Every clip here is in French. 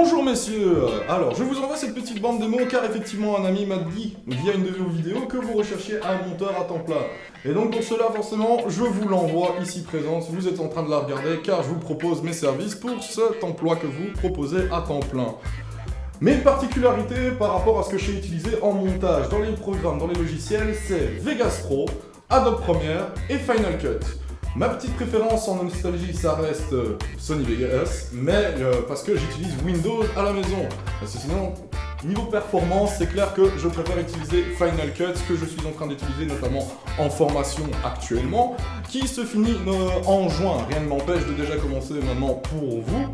Bonjour messieurs. Alors je vous envoie cette petite bande démo car effectivement un ami m'a dit via une de vos vidéos que vous recherchiez un monteur à temps plein. Et donc pour cela forcément je vous l'envoie ici présent si vous êtes en train de la regarder car je vous propose mes services pour cet emploi que vous proposez à temps plein. Mes particularités par rapport à ce que j'ai utilisé en montage dans les programmes, dans les logiciels, c'est Vegas Pro, Adobe Premiere et Final Cut. Ma petite préférence en nostalgie, ça reste Sony Vegas, mais parce que j'utilise Windows à la maison. Parce que sinon, niveau performance, c'est clair que je préfère utiliser Final Cut, que je suis en train d'utiliser notamment en formation actuellement, qui se finit en juin. Rien ne m'empêche de déjà commencer maintenant pour vous.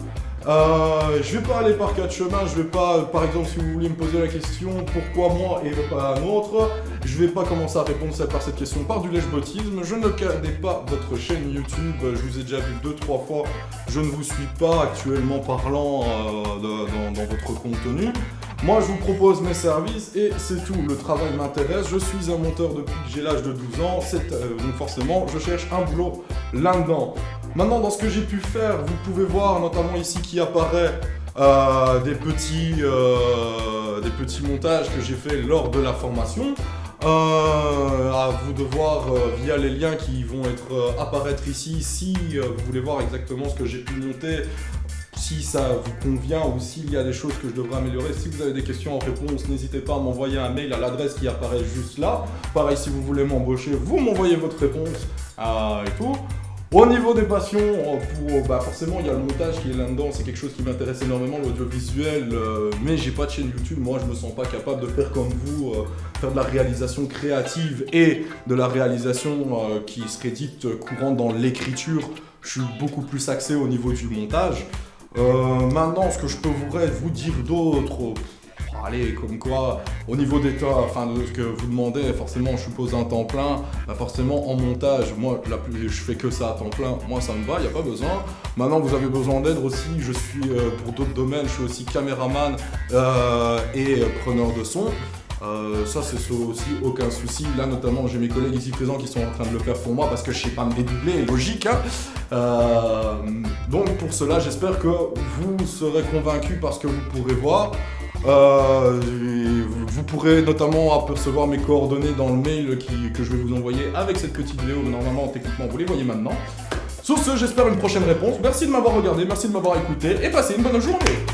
Je vais pas aller par quatre chemins, je vais pas, par exemple si vous voulez me poser la question pourquoi moi et pas un autre, je vais pas commencer à répondre par cette question par du lèche-bottisme, je ne connais pas votre chaîne YouTube, je vous ai déjà vu 2-3 fois, je ne vous suis pas actuellement parlant dans votre contenu. Moi je vous propose mes services et c'est tout, le travail m'intéresse, je suis un monteur depuis que j'ai l'âge de 12 ans, donc forcément je cherche un boulot là-dedans. Maintenant dans ce que j'ai pu faire, vous pouvez voir notamment ici qui apparaît des petits montages que j'ai fait lors de la formation. À vous de voir via les liens qui vont apparaître ici si vous voulez voir exactement ce que j'ai pu monter. Si ça vous convient ou s'il y a des choses que je devrais améliorer, si vous avez des questions en réponse, n'hésitez pas à m'envoyer un mail à l'adresse qui apparaît juste là. Pareil, si vous voulez m'embaucher, vous m'envoyez votre réponse et tout. Au niveau des passions, forcément il y a le montage qui est là-dedans, c'est quelque chose qui m'intéresse énormément, l'audiovisuel, mais j'ai pas de chaîne YouTube, moi je me sens pas capable de faire comme vous, faire de la réalisation créative et de la réalisation qui serait dite courante dans l'écriture. Je suis beaucoup plus axé au niveau du montage. Maintenant, ce que je peux vous dire d'autre, allez, comme quoi, au niveau des temps, enfin de ce que vous demandez, forcément je suppose un temps plein, forcément en montage, moi je fais que ça à temps plein, moi ça me va, il n'y a pas besoin. Maintenant vous avez besoin d'aide aussi, je suis pour d'autres domaines, je suis aussi caméraman et preneur de son. Ça c'est aussi aucun souci, là notamment j'ai mes collègues ici présents qui sont en train de le faire pour moi parce que je sais pas me dédoubler, logique hein. Donc pour cela j'espère que vous serez convaincus par ce que vous pourrez voir. Vous pourrez notamment apercevoir mes coordonnées dans le mail que je vais vous envoyer avec cette petite vidéo, normalement techniquement vous les voyez maintenant. Sur ce j'espère une prochaine réponse, merci de m'avoir regardé, merci de m'avoir écouté et passez une bonne journée.